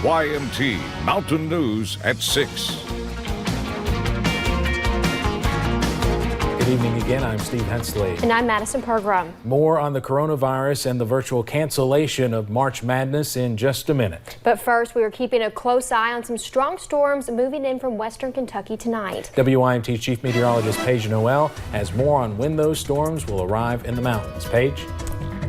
WYMT Mountain News at 6. Good evening again. I'm Steve Hensley. And I'm Madison Pergram. More on the coronavirus and the virtual cancellation of March Madness in just a minute. But first, we are keeping a close eye on some strong storms moving in from western Kentucky tonight. WYMT Chief Meteorologist Paige Noel has more on when those storms will arrive in the mountains. Paige?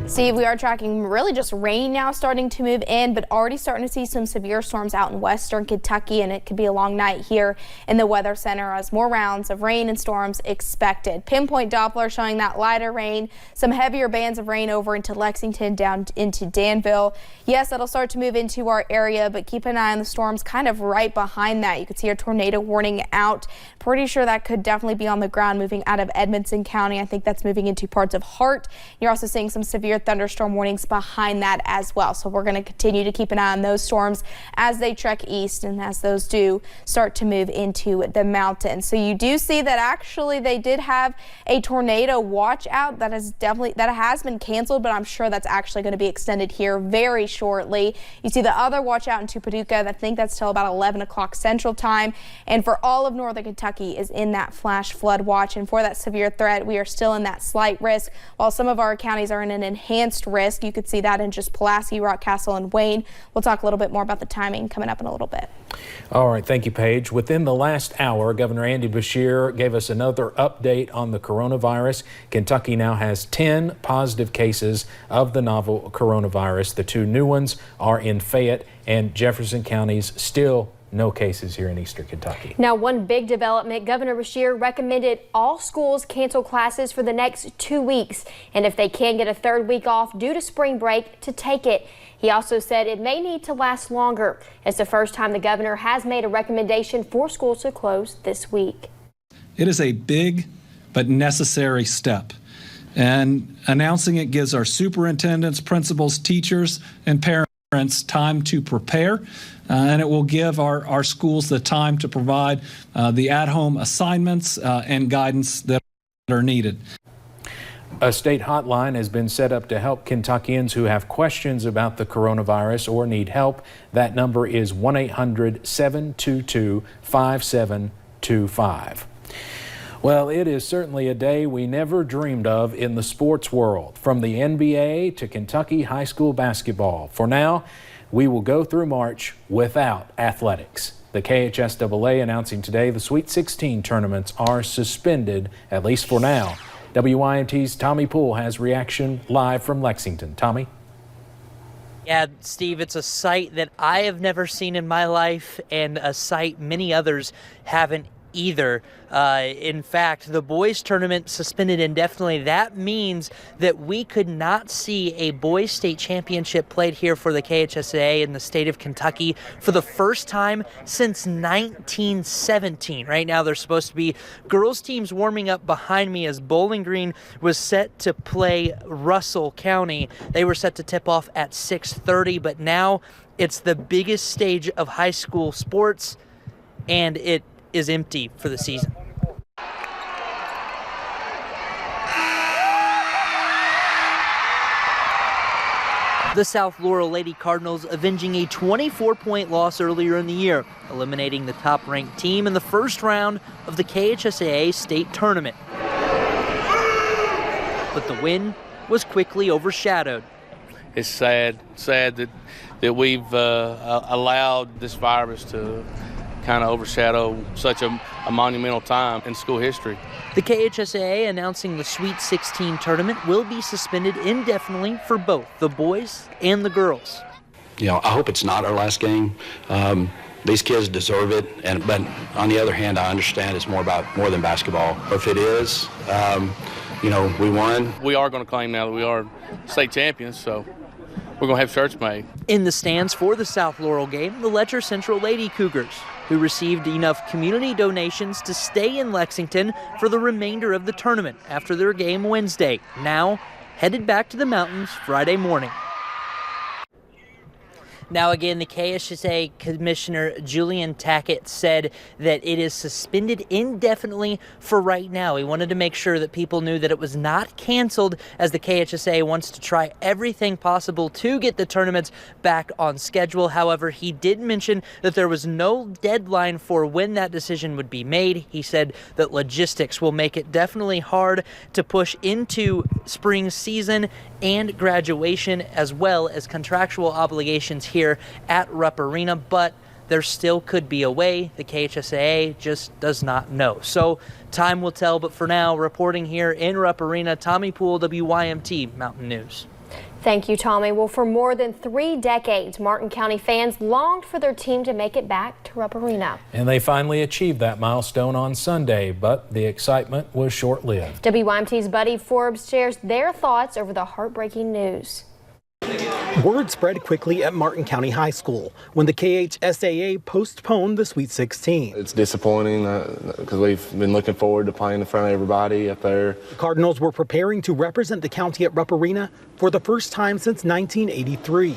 Steve, we are tracking really just rain now starting to move in, but already starting to see some severe storms out in western Kentucky, and it could be a long night here in the Weather Center as more rounds of rain and storms expected. Pinpoint Doppler showing that lighter rain, some heavier bands of rain over into Lexington, down into Danville. Yes, that'll start to move into our area, but keep an eye on the storms kind of right behind that. You can see a tornado warning out. Pretty sure that could definitely be on the ground moving out of Edmonson County. I think that's moving into parts of Hart. You're also seeing some severe thunderstorm warnings behind that as well. So we're going to continue to keep an eye on those storms as they trek east and as those do start to move into the mountains. So you do see that actually they did have a tornado watch out that has been canceled, but I'm sure that's actually going to be extended here very shortly. You see the other watch out into Paducah. I think that's till about 11 o'clock Central Time. And for all of northern Kentucky is in that flash flood watch. And for that severe threat, we are still in that slight risk, while some of our counties are in an enhanced risk. You could see that in just Pulaski, Rockcastle, and Wayne. We'll talk a little bit more about the timing coming up in a little bit. All right, thank you, Paige. Within the last hour, Governor Andy Beshear gave us another update on the coronavirus. Kentucky now has 10 positive cases of the novel coronavirus. The two new ones are in Fayette and Jefferson counties. Still no cases here in eastern Kentucky. Now, one big development, Governor Beshear recommended all schools cancel classes for the next 2 weeks. And if they can get a third week off due to spring break, to take it. He also said it may need to last longer. It's the first time the governor has made a recommendation for schools to close this week. It is a big but necessary step. And announcing it gives our superintendents, principals, teachers, and parents time to prepare, and it will give our schools the time to provide the at-home assignments and guidance that are needed. A state hotline has been set up to help Kentuckians who have questions about the coronavirus or need help. That number is 1-800-722-5725. Well, it is certainly a day we never dreamed of in the sports world. From the NBA to Kentucky high school basketball. For now, we will go through March without athletics. The KHSAA announcing today the Sweet 16 tournaments are suspended, at least for now. WYMT's Tommy Poole has reaction live from Lexington. Tommy? Yeah, Steve, it's a sight that I have never seen in my life, and a sight many others haven't either. In fact, the boys tournament suspended indefinitely. That means that we could not see a boys state championship played here for the KHSAA in the state of Kentucky for the first time since 1917. Right now, there's supposed to be girls teams warming up behind me as Bowling Green was set to play Russell County. They were set to tip off at 6:30, but now it's the biggest stage of high school sports, and it is empty for the season. The South Laurel Lady Cardinals avenging a 24-point loss earlier in the year, eliminating the top-ranked team in the first round of the KHSAA state tournament. But the win was quickly overshadowed. It's sad that we've allowed this virus to kind of overshadow such a monumental time in school history. The KHSAA announcing the Sweet 16 tournament will be suspended indefinitely for both the boys and the girls. You know, I hope it's not our last game. These kids deserve it, but on the other hand, I understand it's more than basketball. If it is, you know, we won. We are going to claim now that we are state champions, so we're going to have shirts made. In the stands for the South Laurel game, the Letcher Central Lady Cougars, who received enough community donations to stay in Lexington for the remainder of the tournament after their game Wednesday, now headed back to the mountains Friday morning. Now again, the KHSAA Commissioner Julian Tackett said that it is suspended indefinitely for right now. He wanted to make sure that people knew that it was not canceled, as the KHSAA wants to try everything possible to get the tournaments back on schedule. However, he did mention that there was no deadline for when that decision would be made. He said that logistics will make it definitely hard to push into spring season and graduation, as well as contractual obligations here at Rupp Arena, but there still could be a way. The KHSAA just does not know. So time will tell, but for now, reporting here in Rupp Arena, Tommy Poole, WYMT Mountain News. Thank you, Tommy. Well, for more than 3 decades, Martin County fans longed for their team to make it back to Rupp Arena. And they finally achieved that milestone on Sunday, but the excitement was short-lived. WYMT's Buddy Forbes shares their thoughts over the heartbreaking news. Word spread quickly at Martin County High School when the KHSAA postponed the Sweet 16. It's disappointing because we've been looking forward to playing in front of everybody up there. The Cardinals were preparing to represent the county at Rupp Arena for the first time since 1983,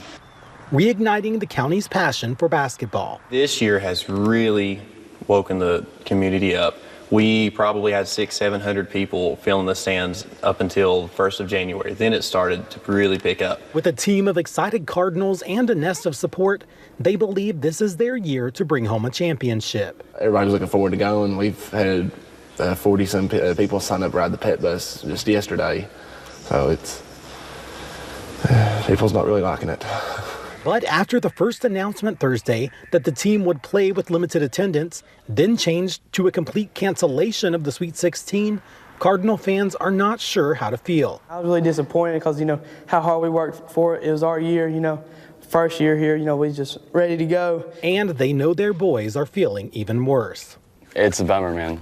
reigniting the county's passion for basketball. This year has really woken the community up. We probably had 600-700 people filling the stands up until 1st of January. Then it started to really pick up. With a team of excited Cardinals and a nest of support, they believe this is their year to bring home a championship. Everybody's looking forward to going. We've had 40-some people sign up to ride the pet bus just yesterday. So it's people's not really liking it. But after the first announcement Thursday that the team would play with limited attendance, then changed to a complete cancellation of the Sweet 16, Cardinal fans are not sure how to feel. I was really disappointed because, how hard we worked for it. It was our year, first year here, we just ready to go. And they know their boys are feeling even worse. It's a bummer, man.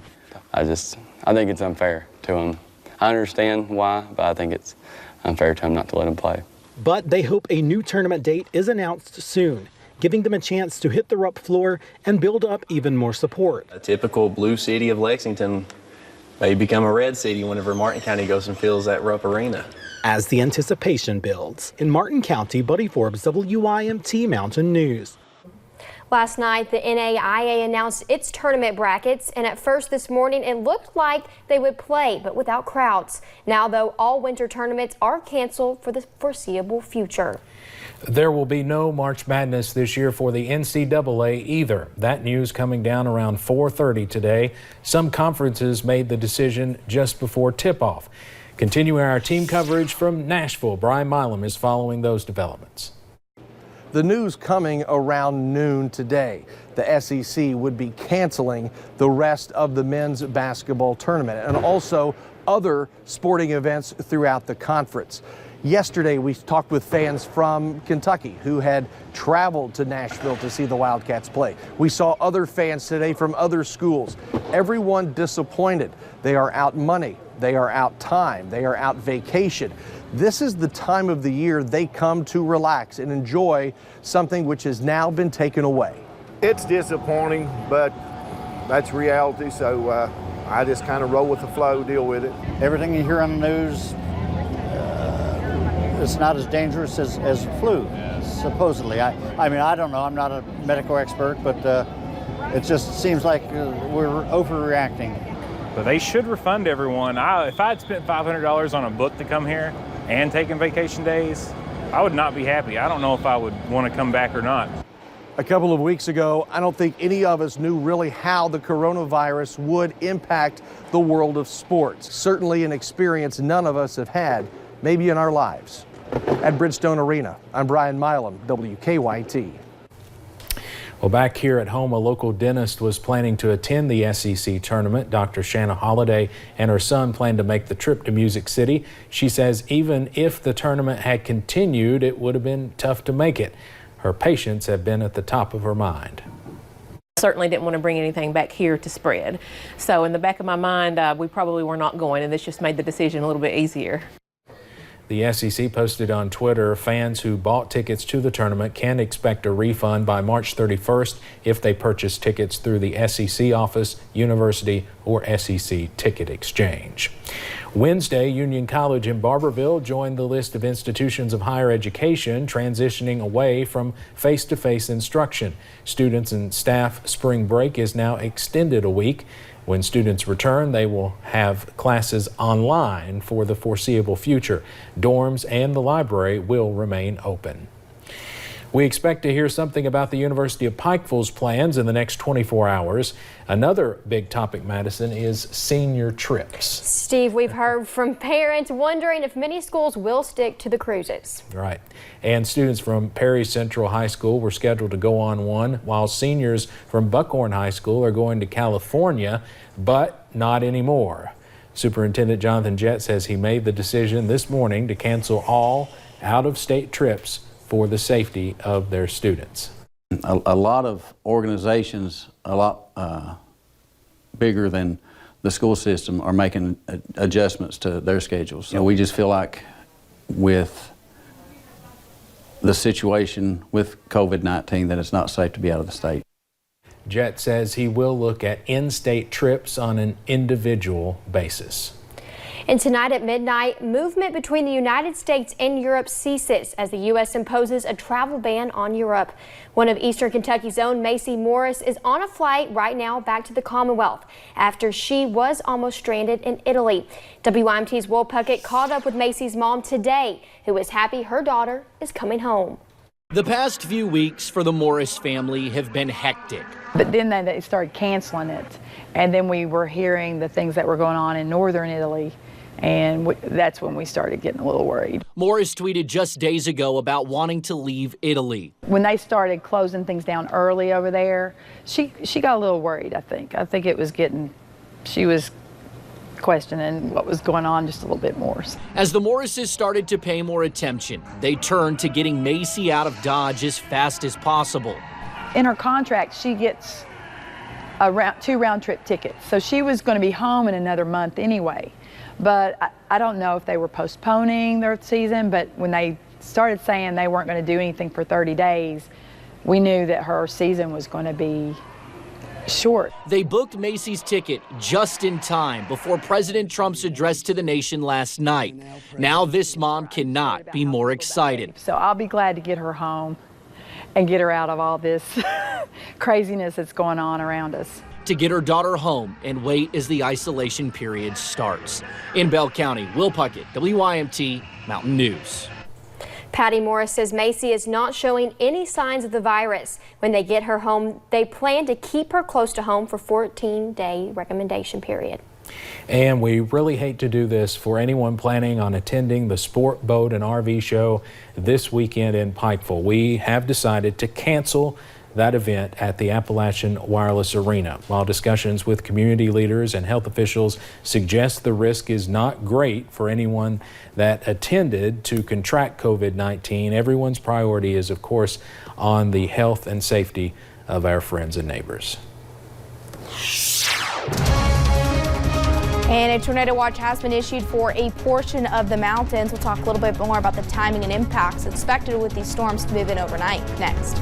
I think it's unfair to them. I understand why, but I think it's unfair to them not to let them play. But they hope a new tournament date is announced soon, giving them a chance to hit the Rupp floor and build up even more support. A typical blue city of Lexington may become a red city whenever Martin County goes and fills that Rupp Arena. As the anticipation builds, in Martin County, Buddy Forbes, WYMT Mountain News. Last night, the NAIA announced its tournament brackets, and at first this morning, it looked like they would play, but without crowds. Now, though, all winter tournaments are canceled for the foreseeable future. There will be no March Madness this year for the NCAA either. That news coming down around 4:30 today. Some conferences made the decision just before tip-off. Continuing our team coverage from Nashville, Brian Milam is following those developments. The news coming around noon today. The SEC would be canceling the rest of the men's basketball tournament and also other sporting events throughout the conference. Yesterday, we talked with fans from Kentucky who had traveled to Nashville to see the Wildcats play. We saw other fans today from other schools. Everyone disappointed. They are out money. They are out time. They are out vacation. This is the time of the year they come to relax and enjoy something which has now been taken away. It's disappointing, but that's reality, so I just kind of roll with the flow, deal with it. Everything you hear on the news, it's not as dangerous as flu, supposedly. I mean, I don't know. I'm not a medical expert, but it just seems like we're overreacting. But they should refund everyone. If I had spent $500 on a book to come here and taking vacation days, I would not be happy. I don't know if I would want to come back or not. A couple of weeks ago, I don't think any of us knew really how the coronavirus would impact the world of sports. Certainly an experience none of us have had, maybe in our lives. At Bridgestone Arena, I'm Brian Milam, WKYT. Well, back here at home, a local dentist was planning to attend the SEC tournament. Dr. Shanna Holliday and her son plan to make the trip to Music City. She says even if the tournament had continued, it would have been tough to make it. Her patients have been at the top of her mind. Certainly didn't want to bring anything back here to spread. So in the back of my mind, we probably were not going, and this just made the decision a little bit easier. The SEC posted on Twitter, fans who bought tickets to the tournament can expect a refund by March 31st if they purchase tickets through the SEC office, university, or SEC ticket exchange. Wednesday, Union College in Barberville joined the list of institutions of higher education transitioning away from face-to-face instruction. Students and staff spring break is now extended a week. When students return, they will have classes online for the foreseeable future. Dorms and the library will remain open. We expect to hear something about the University of Pikeville's plans in the next 24 hours. Another big topic, Madison, is senior trips. Steve, we've heard from parents wondering if many schools will stick to the cruises. Right. And students from Perry Central High School were scheduled to go on one, while seniors from Buckhorn High School are going to California, but not anymore. Superintendent Jonathan Jett says he made the decision this morning to cancel all out-of-state trips for the safety of their students. A lot of organizations, a lot bigger than the school system, are making adjustments to their schedules. We just feel like with the situation with COVID-19 that it's not safe to be out of the state. Jett says he will look at in-state trips on an individual basis. And tonight at midnight, movement between the United States and Europe ceases as the U.S. imposes a travel ban on Europe. One of Eastern Kentucky's own Macy Morris is on a flight right now back to the Commonwealth after she was almost stranded in Italy. WYMT's Will Puckett caught up with Macy's mom today, who is happy her daughter is coming home. The past few weeks for the Morris family have been hectic. But then they started canceling it, and then we were hearing the things that were going on in northern Italy. And that's when we started getting a little worried. Morris tweeted just days ago about wanting to leave Italy. When they started closing things down early over there, she got a little worried, I think. I think it was she was questioning what was going on just a little bit more. As the Morrises started to pay more attention, they turned to getting Macy out of Dodge as fast as possible. In her contract, she gets 2 round-trip tickets. So she was going to be home in another month anyway. But I don't know if they were postponing their season, but when they started saying they weren't going to do anything for 30 days, we knew that her season was going to be short. They booked Macy's ticket just in time before President Trump's address to the nation last night. Now this mom cannot be more excited. So I'll be glad to get her home and get her out of all this craziness that's going on around us. To get her daughter home and wait as the isolation period starts. In Bell County, Will Puckett, WYMT Mountain News. Patty Morris says Macy is not showing any signs of the virus. When they get her home, they plan to keep her close to home for 14-day recommendation period. And we really hate to do this for anyone planning on attending the Sport, Boat, and RV show this weekend in Pikeville. We have decided to cancel that event at the Appalachian Wireless Arena. While discussions with community leaders and health officials suggest the risk is not great for anyone that attended to contract COVID-19, everyone's priority is, of course, on the health and safety of our friends and neighbors. And a tornado watch has been issued for a portion of the mountains. We'll talk a little bit more about the timing and impacts expected with these storms to move in overnight next.